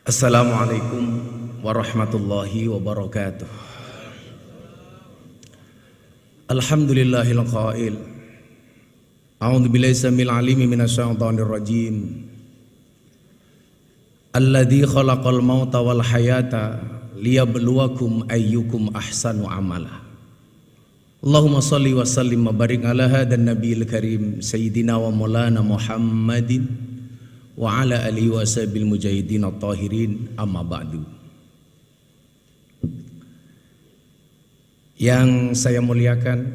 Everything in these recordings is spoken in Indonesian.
Assalamualaikum warahmatullahi wabarakatuh. Alhamdulillahil qail. A'udzu billahi samil alimi minasyaitonir rajim. Alladzi khalaqal mauta wal hayata liyabluwakum ayyukum ahsanu amala. Allahumma shalli wa sallim wa barik ala hadan nabiyil karim sayyidina wa maulana Muhammadin wa ala alihi wa sahbihi mujahidin at-tahirin, amma ba'du. Yang saya muliakan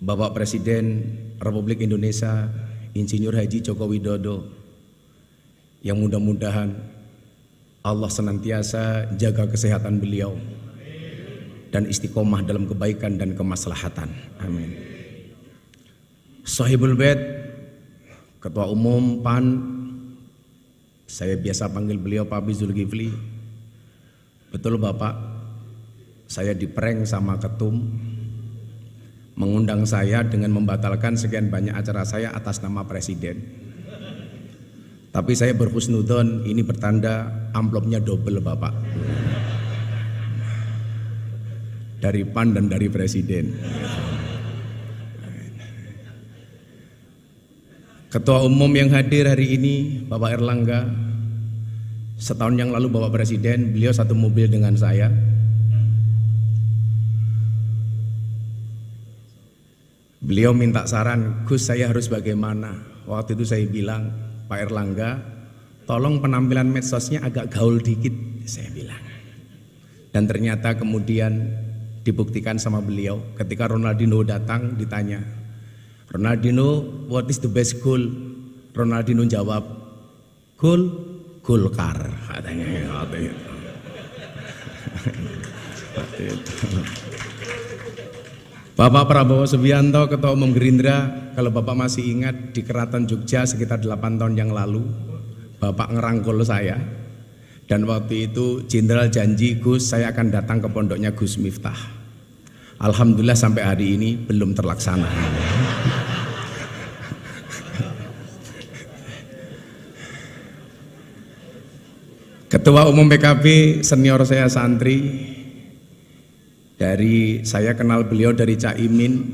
Bapak Presiden Republik Indonesia Insinyur Haji Joko Widodo, yang mudah-mudahan Allah senantiasa jaga kesehatan beliau dan istiqomah dalam kebaikan dan kemaslahatan. Amin. Sahibul Bait, Ketua Umum PAN, saya biasa panggil beliau Pak Zulkifli. Betul Bapak, saya diprank sama ketum, mengundang saya dengan membatalkan sekian banyak acara saya atas nama Presiden. Tapi saya berhusnudon, ini bertanda amplopnya double Bapak, dari PAN dan dari Presiden. Ketua Umum yang hadir hari ini Bapak Erlangga, setahun yang lalu Bapak Presiden, beliau satu mobil dengan saya. Beliau minta saran, Gus saya harus bagaimana? Waktu itu saya bilang, Pak Erlangga, tolong penampilan medsosnya agak gaul dikit, saya bilang. Dan ternyata kemudian dibuktikan sama beliau ketika Ronaldinho datang ditanya, Ronaldinho, what is the best goal? Ronaldinho jawab, goal Golkar, katanya. Bapak Prabowo Subianto, Ketua Umum Gerindra, kalau Bapak masih ingat di Keraton Jogja sekitar 8 tahun yang lalu, Bapak ngerangkul saya, dan waktu itu Jenderal janji, Gus saya akan datang ke pondoknya Gus Miftah. Alhamdulillah sampai hari ini belum terlaksana. Ketua Umum PKB senior saya santri, dari saya kenal beliau dari Caimin,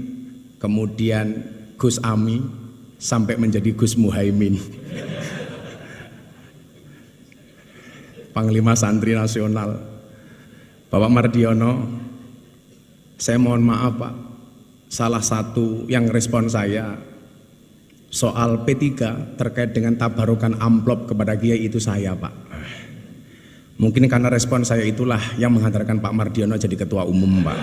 kemudian Gus Ami, sampai menjadi Gus Muhaimin, Panglima Santri Nasional, Bapak Mardiono. Saya mohon maaf Pak, salah satu yang respon saya soal P3 terkait dengan tabarukan amplop kepada Kiai itu saya Pak. Mungkin karena respon saya itulah yang menghantarkan Pak Mardiono jadi Ketua Umum Pak.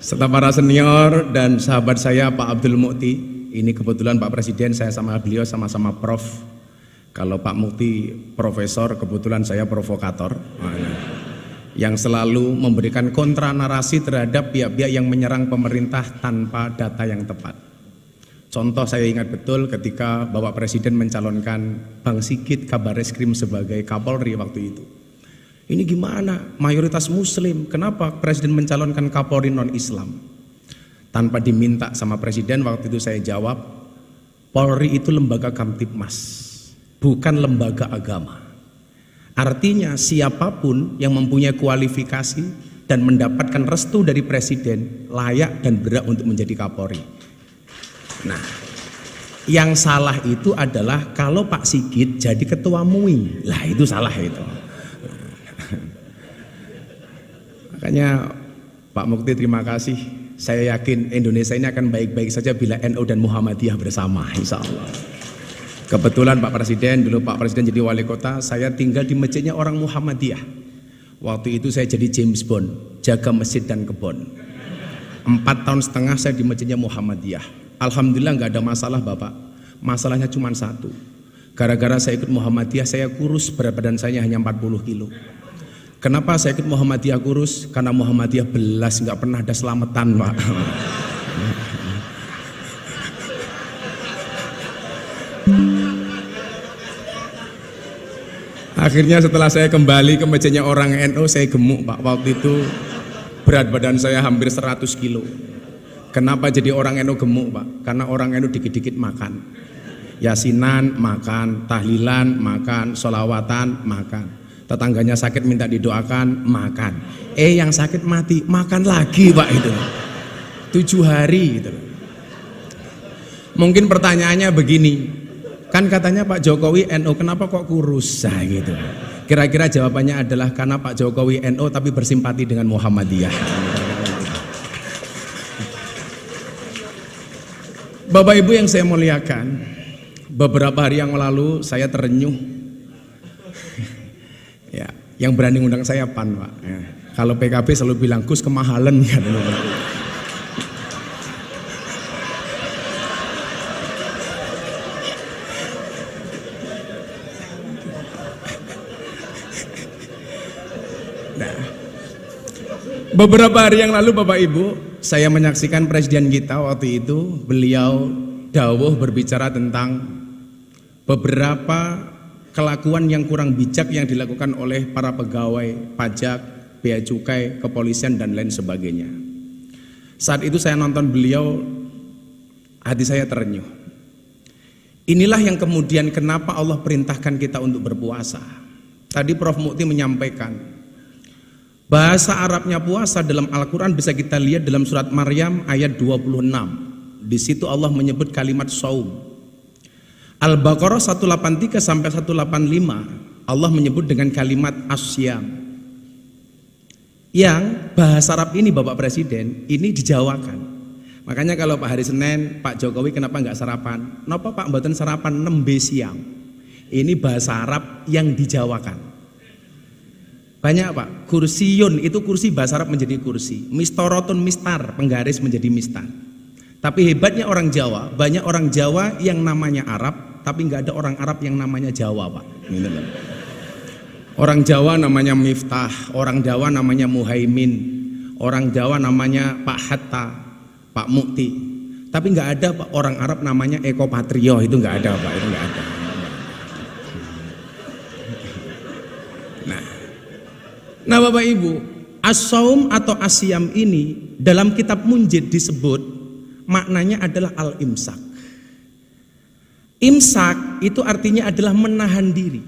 Serta para senior dan sahabat saya Pak Abdul Mukti, ini kebetulan Pak Presiden saya sama beliau sama-sama prof. Kalau Pak Mukti profesor, kebetulan saya provokator, yang selalu memberikan kontra narasi terhadap pihak-pihak yang menyerang pemerintah tanpa data yang tepat. Contoh saya ingat betul ketika Bapak Presiden mencalonkan Bang Sigit Kabareskrim sebagai Kapolri waktu itu. Ini gimana? Mayoritas Muslim, kenapa Presiden mencalonkan Kapolri non-Islam? Tanpa diminta sama Presiden, waktu itu saya jawab, Polri itu lembaga Kamtibmas, bukan lembaga agama. Artinya siapapun yang mempunyai kualifikasi dan mendapatkan restu dari Presiden layak dan berhak untuk menjadi Kapolri. Nah, yang salah itu adalah kalau Pak Sigit jadi ketua MUI, lah itu salah itu. Makanya Pak Mukti terima kasih. Saya yakin Indonesia ini akan baik-baik saja bila NU dan Muhammadiyah bersama, insya Allah. Kebetulan Pak Presiden, dulu Pak Presiden jadi wali kota, saya tinggal di masjidnya orang Muhammadiyah. Waktu itu saya jadi James Bond, jaga masjid dan kebon. 4,5 tahun saya di masjidnya Muhammadiyah. Alhamdulillah nggak ada masalah Bapak. Masalahnya cuma satu. Gara-gara saya ikut Muhammadiyah, saya kurus, berat badan saya hanya 40 kilo. Kenapa saya ikut Muhammadiyah kurus? Karena Muhammadiyah belas nggak pernah ada selamatan Pak. Akhirnya setelah saya kembali ke masjidnya orang NU, saya gemuk Pak. Waktu itu berat badan saya hampir 100 kilo. Kenapa jadi orang NU gemuk Pak? Karena orang NU dikit-dikit makan. Yasinan makan, tahlilan makan, sholawatan makan. Tetangganya sakit minta didoakan makan. Yang sakit mati makan lagi Pak itu. 7 hari gitu. Mungkin pertanyaannya begini, kan katanya Pak Jokowi NU, kenapa kok kurus? Nah, gitu. Kira-kira jawabannya adalah karena Pak Jokowi NU tapi bersimpati dengan Muhammadiyah. Bapak Ibu yang saya muliakan, beberapa hari yang lalu saya terenyuh. Ya, yang berani ngundang saya PAN Pak. Ya. Kalau PKB selalu bilang Gus kemahalan kan. Beberapa hari yang lalu Bapak Ibu, saya menyaksikan presiden kita waktu itu, beliau dawuh berbicara tentang beberapa kelakuan yang kurang bijak yang dilakukan oleh para pegawai pajak, bea cukai, kepolisian dan lain sebagainya. Saat itu saya nonton beliau, hati saya terenyuh. Inilah yang kemudian kenapa Allah perintahkan kita untuk berpuasa. Tadi Prof. Mukti menyampaikan bahasa Arabnya puasa dalam Al-Quran bisa kita lihat dalam surat Maryam ayat 26. Di situ Allah menyebut kalimat saum. Al-Baqarah 183 sampai 185 Allah menyebut dengan kalimat asyam. Yang bahasa Arab ini Bapak Presiden ini dijawakan. Makanya kalau Pak hari Senin Pak Jokowi kenapa nggak sarapan? Kenapa Pak mboten sarapan nembe siang? Ini bahasa Arab yang dijawakan. Banyak Pak, kursiyun itu kursi bahasa Arab menjadi kursi, mistorotun mistar, penggaris menjadi mistar. Tapi hebatnya orang Jawa, banyak orang Jawa yang namanya Arab, tapi nggak ada orang Arab yang namanya Jawa Pak. Orang Jawa namanya Miftah, orang Jawa namanya Muhaimin, orang Jawa namanya Pak Hatta, Pak Mukti. Tapi nggak ada Pak orang Arab namanya Eko Patrio, itu nggak ada Pak, itu nggak ada. Nah Bapak Ibu, as-saum atau asyam ini dalam kitab Munjid disebut maknanya adalah al-imsak. Imsak itu artinya adalah menahan diri.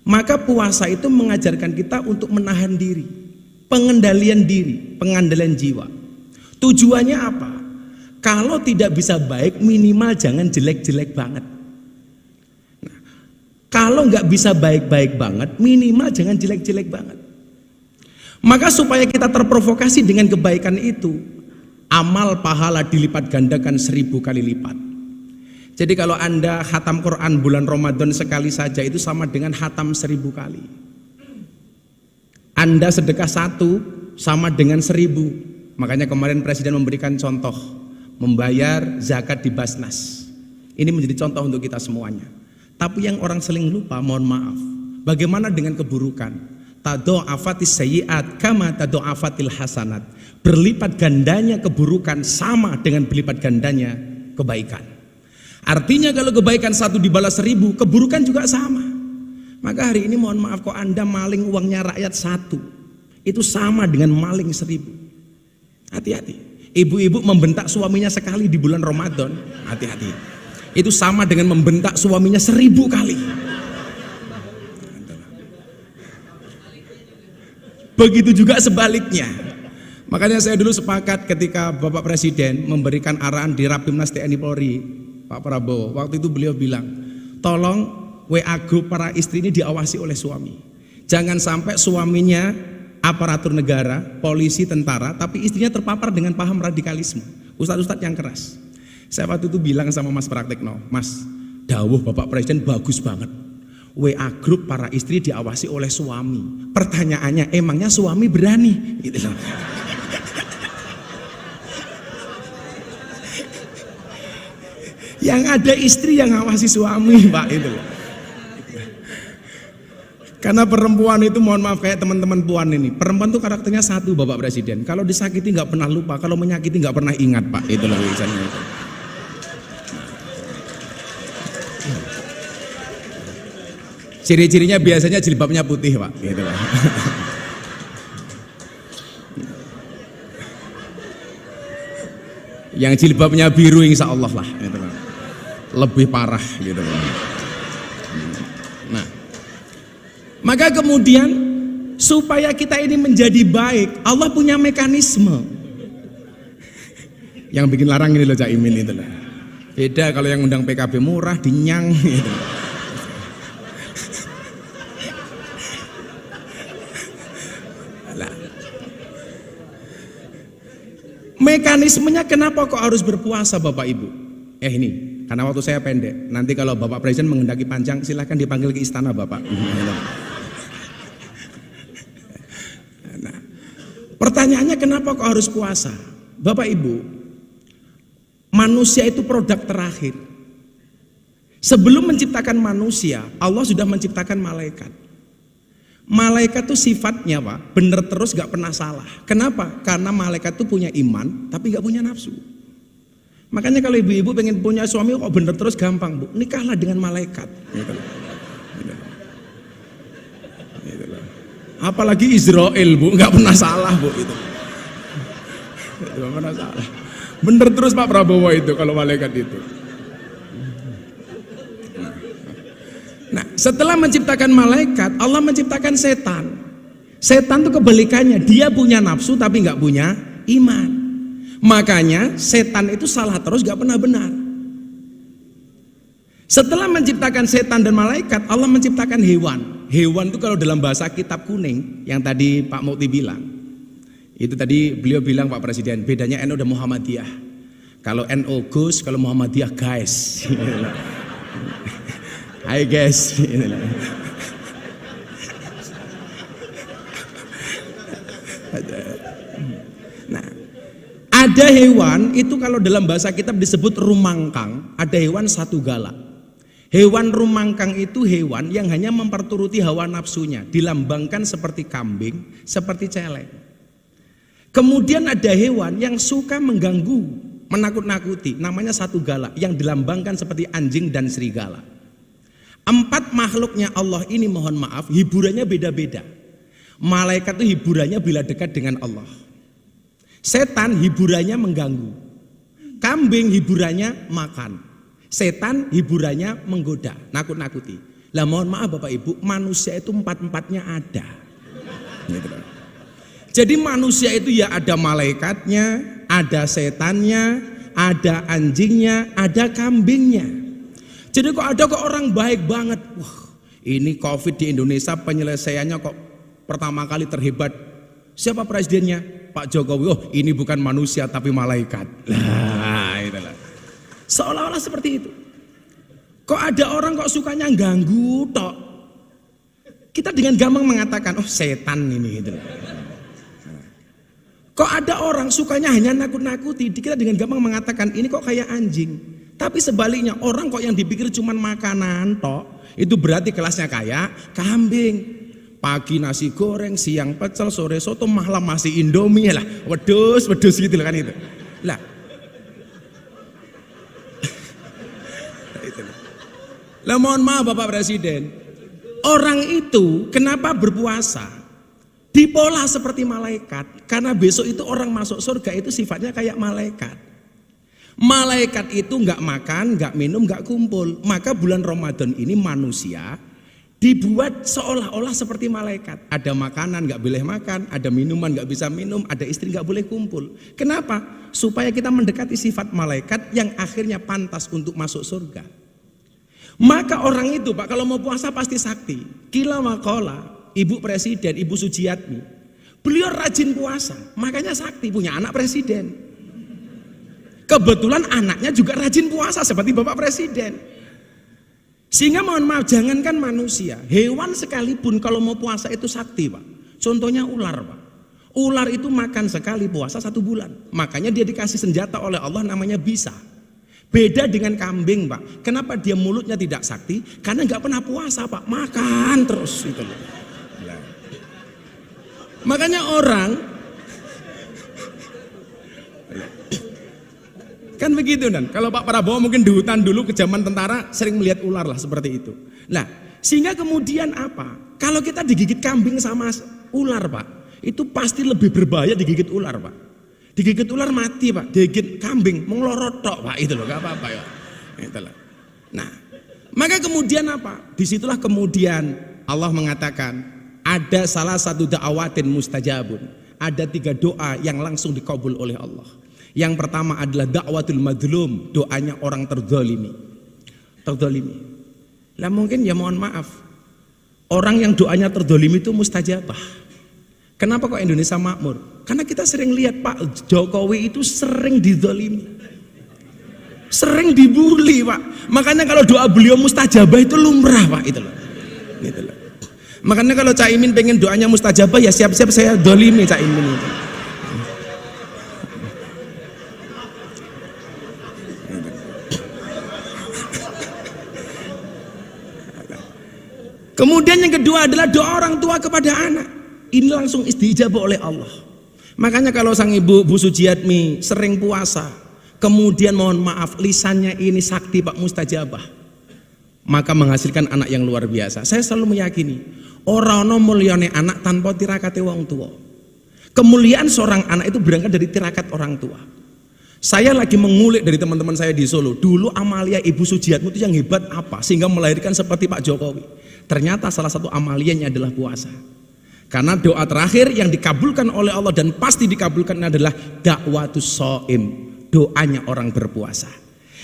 Maka puasa itu mengajarkan kita untuk menahan diri, pengendalian diri, pengendalian jiwa. Tujuannya apa? Kalau tidak bisa baik minimal jangan jelek-jelek banget. Nah, kalau nggak bisa baik-baik banget minimal jangan jelek-jelek banget. Maka supaya kita terprovokasi dengan kebaikan itu, amal pahala dilipat gandakan 1000 kali lipat. Jadi kalau Anda khatam Quran bulan Ramadan sekali saja itu sama dengan khatam 1000 kali. Anda sedekah 1 sama dengan 1000. Makanya kemarin Presiden memberikan contoh, membayar zakat di Basnas. Ini menjadi contoh untuk kita semuanya. Tapi yang orang seling lupa, mohon maaf, bagaimana dengan keburukan? Tado'afatis sayyi'at kama tado'afatil hasanat. Berlipat gandanya keburukan sama dengan berlipat gandanya kebaikan. Artinya kalau kebaikan 1 dibalas 1000, keburukan juga sama. Maka hari ini mohon maaf kok Anda maling uangnya rakyat 1, itu sama dengan maling 1000. Hati-hati. Ibu-ibu membentak suaminya sekali di bulan Ramadan, hati-hati. Itu sama dengan membentak suaminya 1000 kali. Begitu juga sebaliknya. Makanya saya dulu sepakat ketika Bapak Presiden memberikan arahan di Rapimnas TNI Polri, Pak Prabowo, waktu itu beliau bilang, tolong WA grup para istri ini diawasi oleh suami. Jangan sampai suaminya aparatur negara, polisi, tentara, tapi istrinya terpapar dengan paham radikalisme, ustadz-ustadz yang keras. Saya waktu itu bilang sama Mas Praktekno, Mas, dawuh Bapak Presiden bagus banget. WA grup para istri diawasi oleh suami. Pertanyaannya, emangnya suami berani? Gitu loh. Yang ada istri yang ngawasi suami, Pak, itu loh. Karena perempuan itu, mohon maaf kayak teman-teman puan ini, perempuan itu karakternya satu Bapak Presiden. Kalau disakiti nggak pernah lupa, kalau menyakiti nggak pernah ingat, Pak. Itu loh misalnya itu. Ciri-cirinya biasanya jilbabnya putih Pak, gitu Pak. Yang jilbabnya biru insya Allah lah, gitu Pak. lebih parah gitu. Nah, maka kemudian supaya kita ini menjadi baik, Allah punya mekanisme. Yang bikin larang ini loh Cak Imin itu loh. Beda kalau yang undang PKB murah dinyang gitu. Mekanismenya kenapa kok harus berpuasa Bapak Ibu? Ini, karena waktu saya pendek. Nanti kalau Bapak Presiden menghendaki panjang, silahkan dipanggil ke istana Bapak. Nah, pertanyaannya kenapa kok harus puasa? Bapak Ibu, manusia itu produk terakhir. Sebelum menciptakan manusia, Allah sudah menciptakan malaikat. Malaikat itu sifatnya Pak, bener terus gak pernah salah. Kenapa? Karena malaikat itu punya iman, tapi gak punya nafsu. Makanya kalau ibu-ibu pengen punya suami kok bener terus gampang Bu, nikahlah dengan malaikat. Apalagi Israel Bu, gak pernah salah Bu itu. Gak pernah salah. Bener terus Pak Prabowo itu kalau malaikat itu. Nah, setelah menciptakan malaikat, Allah menciptakan setan. Setan itu kebalikannya, dia punya nafsu tapi nggak punya iman. Makanya setan itu salah terus, nggak pernah benar. Setelah menciptakan setan dan malaikat, Allah menciptakan hewan. Hewan itu kalau dalam bahasa kitab kuning, yang tadi Pak Mukti bilang, itu tadi beliau bilang Pak Presiden, bedanya NU dan Muhammadiyah. Kalau NU Gus, kalau Muhammadiyah guys. Hai guys. Nah, ada hewan itu kalau dalam bahasa kitab disebut rumangkang, ada hewan satu galak. Hewan rumangkang itu hewan yang hanya memperturuti hawa nafsunya, dilambangkan seperti kambing, seperti celeng. Kemudian ada hewan yang suka mengganggu, menakut-nakuti, namanya satu galak, yang dilambangkan seperti anjing dan serigala. 4 makhluknya Allah ini mohon maaf hiburannya beda-beda. Malaikat itu hiburannya bila dekat dengan Allah. Setan hiburannya mengganggu. Kambing hiburannya makan. Setan hiburannya menggoda, nakut-nakuti. Lah mohon maaf Bapak Ibu, manusia itu 4-4-nya ada. Jadi manusia itu ya ada malaikatnya, ada setannya, ada anjingnya, ada kambingnya. Jadi kok ada kok orang baik banget. Wah, ini COVID di Indonesia penyelesaiannya kok pertama kali terhebat. Siapa presidennya? Pak Jokowi. Oh, ini bukan manusia tapi malaikat. Lah, itulah. Seolah-olah seperti itu. Kok ada orang kok sukanya ganggu tok. Kita dengan gampang mengatakan, oh setan ini gitu. Kok ada orang sukanya hanya nakut-nakuti. Kita dengan gampang mengatakan ini kok kayak anjing. Tapi sebaliknya orang kok yang dipikir cuma makanan tok, itu berarti kelasnya kayak kambing. Pagi nasi goreng, siang pecel, sore soto, malam masih Indomie lah. Wedus gitu kan itu. Lah. Lah mohon maaf Bapak Presiden. Orang itu kenapa berpuasa? Dipola seperti malaikat. Karena besok itu orang masuk surga itu sifatnya kayak malaikat. Malaikat itu nggak makan, nggak minum, nggak kumpul. Maka bulan Ramadan ini manusia dibuat seolah-olah seperti malaikat. Ada makanan nggak boleh makan, ada minuman nggak bisa minum, ada istri nggak boleh kumpul. Kenapa? Supaya kita mendekati sifat malaikat yang akhirnya pantas untuk masuk surga. Maka orang itu Pak kalau mau puasa pasti sakti. Kila makola, Ibu Presiden, Ibu Sujiatmi, beliau rajin puasa, makanya sakti, punya anak presiden. Kebetulan anaknya juga rajin puasa seperti Bapak Presiden. Sehingga mohon maaf, jangankan manusia, hewan sekalipun kalau mau puasa itu sakti Pak. Contohnya ular Pak. Ular itu makan sekali puasa 1 bulan. Makanya dia dikasih senjata oleh Allah namanya bisa. Beda dengan kambing Pak. Kenapa dia mulutnya tidak sakti? Karena nggak pernah puasa Pak, makan terus gitu loh. Makanya orang kan begitu dan kalau Pak Prabowo mungkin di hutan dulu ke zaman tentara sering melihat ular lah seperti itu. Nah, sehingga kemudian apa? Kalau kita digigit kambing sama ular Pak, itu pasti lebih berbahaya digigit ular Pak. Digigit ular mati Pak, digigit kambing menglorot tok Pak, itu loh, gak apa-apa ya. Itulah. Nah, maka kemudian apa? Disitulah kemudian Allah mengatakan ada salah satu da'awatin mustajabun. Ada 3 doa yang langsung dikabul oleh Allah. Yang pertama adalah da'watul madlum, doanya orang terzalimi. Terzalimi. Lah mungkin ya mohon maaf, orang yang doanya terzalimi itu mustajabah. Kenapa kok Indonesia makmur? Karena kita sering lihat Pak Jokowi itu sering dizalimi, sering dibully Pak. Makanya kalau doa beliau mustajabah itu lumrah Pak, itu loh. Gitu loh. Makanya kalau Cak Imin pengen doanya mustajabah ya siap-siap saya dolimi Cak Imin itu. Kemudian yang kedua adalah doa orang tua kepada anak. Ini langsung istijabah oleh Allah. Makanya kalau sang ibu Bu Sujiatmi sering puasa, kemudian mohon maaf lisannya ini sakti Pak mustajabah, maka menghasilkan anak yang luar biasa. Saya selalu meyakini orang ono mulyane anak tanpa tirakate wong tua. Kemuliaan seorang anak itu berangkat dari tirakat orang tua. Saya lagi mengulik dari teman-teman saya di Solo. Dulu amalia Ibu Sujiatmi itu yang hebat apa sehingga melahirkan seperti Pak Jokowi. Ternyata salah satu amalianya adalah puasa. Karena doa terakhir yang dikabulkan oleh Allah dan pasti dikabulkan adalah da'watus shaim, doanya orang berpuasa.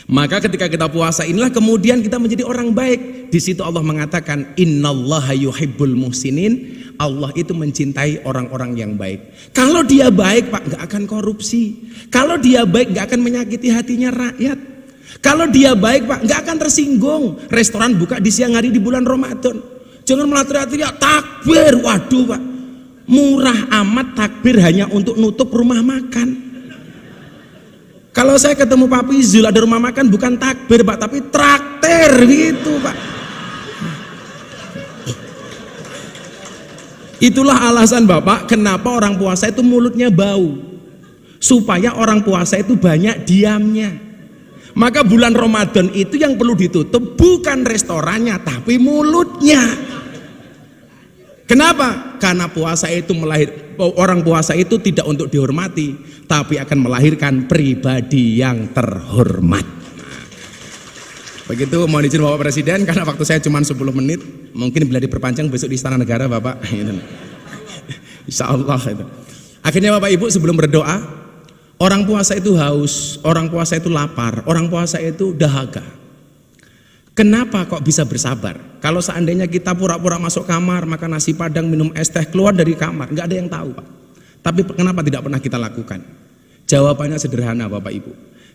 Maka ketika kita puasa inilah kemudian kita menjadi orang baik. Di situ Allah mengatakan innallaha yuhibbul muhsinin. Allah itu mencintai orang-orang yang baik. Kalau dia baik Pak nggak akan korupsi. Kalau dia baik nggak akan menyakiti hatinya rakyat. Kalau dia baik Pak nggak akan tersinggung. Restoran buka di siang hari di bulan Ramadan. Jangan malah teriak-teriak takbir. Waduh Pak, murah amat takbir hanya untuk nutup rumah makan. Kalau saya ketemu Pak Pizul ada rumah makan bukan takbir Pak, tapi traktir gitu Pak. Itulah alasan Bapak kenapa orang puasa itu mulutnya bau. Supaya orang puasa itu banyak diamnya. Maka bulan Ramadan itu yang perlu ditutup bukan restorannya tapi mulutnya. Kenapa? Karena puasa itu orang puasa itu tidak untuk dihormati, tapi akan melahirkan pribadi yang terhormat. Begitu mohon izin Bapak Presiden, karena waktu saya cuma 10 menit, mungkin bila diperpanjang besok di Istana Negara Bapak. Insya Allah itu. Akhirnya Bapak Ibu sebelum berdoa, orang puasa itu haus, orang puasa itu lapar, orang puasa itu dahaga. Kenapa kok bisa bersabar? Kalau seandainya kita pura-pura masuk kamar, makan nasi padang, minum es teh, keluar dari kamar, nggak ada yang tahu Pak. Tapi kenapa tidak pernah kita lakukan? Jawabannya sederhana Bapak Ibu.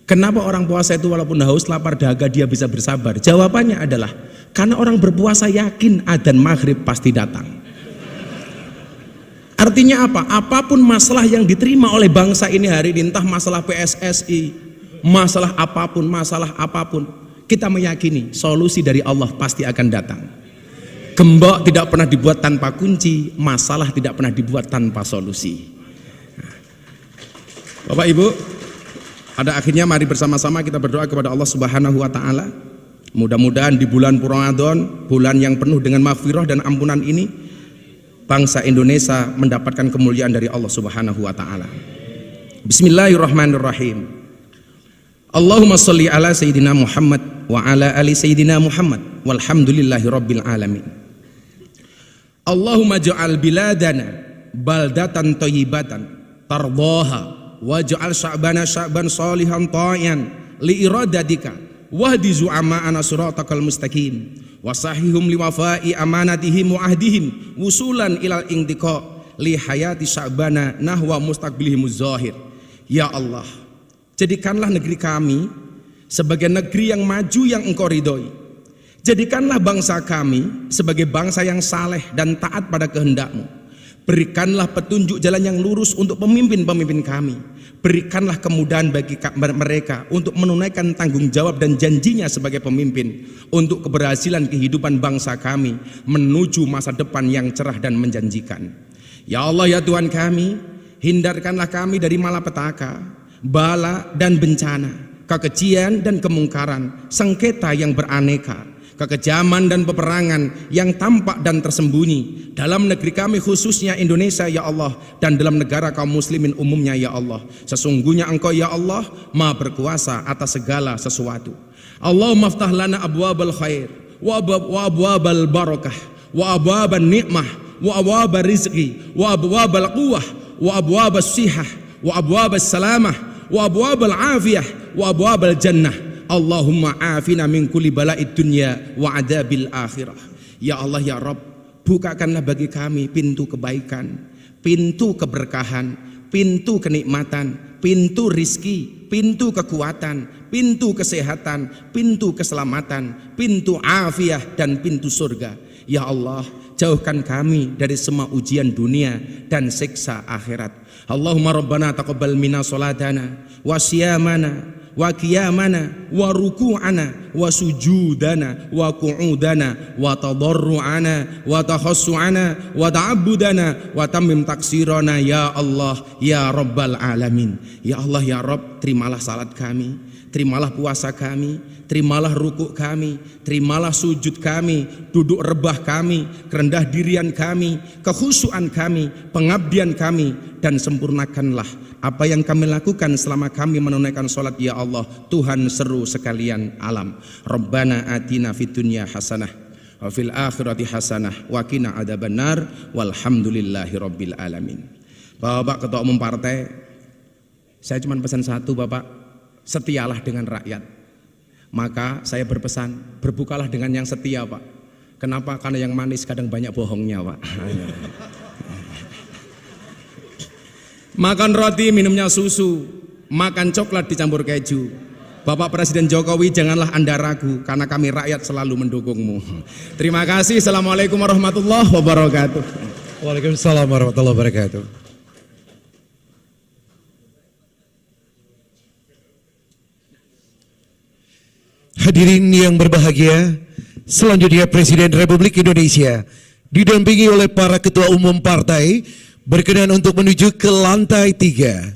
Kenapa orang puasa itu walaupun haus, lapar, dahaga dia bisa bersabar? Jawabannya adalah karena orang berpuasa yakin adzan maghrib pasti datang. Artinya apa? Apapun masalah yang diterima oleh bangsa ini hari ini, entah masalah PSSI, masalah apapun, kita meyakini solusi dari Allah pasti akan datang. Gembok tidak pernah dibuat tanpa kunci, masalah tidak pernah dibuat tanpa solusi. Bapak Ibu, pada akhirnya mari bersama-sama kita berdoa kepada Allah Subhanahu wa taala. Mudah-mudahan di bulan Ramadan, bulan yang penuh dengan maghfirah dan ampunan ini, bangsa Indonesia mendapatkan kemuliaan dari Allah Subhanahu wa taala. Bismillahirrahmanirrahim. Allahumma sholli ala sayyidina Muhammad wa ala ali sayyidina Muhammad walhamdulillahi rabbil alamin. Allahumma ja'al biladana baldatan thayyibatan tardaha waj'al sya'bana sya'ban shalihan ta'ian li iradatika wahdi zu'ama'ana siratakal mustaqim wasahihum liwafa'i amanatihim wa ahdihim wusulan ilal intiqa li hayati sya'bana nahwa mustaqbilihimuz zahir. Ya Allah, jadikanlah negeri kami sebagai negeri yang maju yang Engkau ridhoi. Jadikanlah bangsa kami sebagai bangsa yang saleh dan taat pada kehendak-Mu. Berikanlah petunjuk jalan yang lurus untuk pemimpin-pemimpin kami. Berikanlah kemudahan bagi mereka untuk menunaikan tanggung jawab dan janjinya sebagai pemimpin untuk keberhasilan kehidupan bangsa kami menuju masa depan yang cerah dan menjanjikan. Ya Allah ya Tuhan kami, hindarkanlah kami dari malapetaka, bala dan bencana, kekejian dan kemungkaran, sengketa yang beraneka, kekejaman dan peperangan yang tampak dan tersembunyi dalam negeri kami khususnya Indonesia ya Allah, dan dalam negara kaum muslimin umumnya ya Allah. Sesungguhnya Engkau ya Allah Maha berkuasa atas segala sesuatu. Allahumma aftah lana abwabal khair wa abwabal barakah wa abwabal ni'mah wa abwabal rizqi wa abwabal quwwah wa abwabal sihah wa abwabal salamah wa abwabal afiyah wa abwabal jannah. Allahumma afina min kulli bala'id dunya wa adabil akhirah. Ya Allah ya Rabb, bukakanlah bagi kami pintu kebaikan, pintu keberkahan, pintu kenikmatan, pintu rizki, pintu kekuatan, pintu kesehatan, pintu keselamatan, pintu afiah dan pintu surga. Ya Allah, jauhkan kami dari semua ujian dunia dan siksa akhirat. Allahumma rabbana taqabbal minna salatana wa siyamana wa qiyamana wa ruku'ana wa sujudana wa qu'udana wa tadarru'ana wa takhassu'ana wa ta'abbudana wa tammim taksirana ya Allah ya Rabbal alamin. Ya Allah ya Rabb, terimalah salat kami, terimalah puasa kami, terimalah rukuk kami, terimalah sujud kami, duduk rebah kami, kerendah dirian kami, kekhusyuan kami, pengabdian kami, dan sempurnakanlah apa yang kami lakukan selama kami menunaikan sholat ya Allah, Tuhan seru sekalian alam. Rabbana atina fid dunya hasanah wa fil akhirati hasanah wa qina adzabannar walhamdulillahi rabbil alamin. Bapak Ketua Umum Partai, saya cuma pesan satu Bapak, setialah dengan rakyat. Maka saya berpesan, berbukalah dengan yang setia Pak. Kenapa? Karena yang manis kadang banyak bohongnya Pak. Makan roti, minumnya susu, makan coklat dicampur keju. Bapak Presiden Jokowi, janganlah Anda ragu, karena kami rakyat selalu mendukungmu. Terima kasih. Assalamualaikum warahmatullahi wabarakatuh. Waalaikumsalam warahmatullahi wabarakatuh. Hadirin yang berbahagia, selanjutnya Presiden Republik Indonesia didampingi oleh para ketua umum partai berkenan untuk menuju ke lantai 3.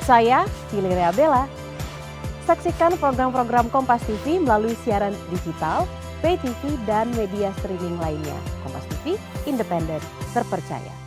Saya Hilary Abella. Saksikan program-program Kompas TV melalui siaran digital, pay TV, dan media streaming lainnya. Kompas TV, independen, terpercaya.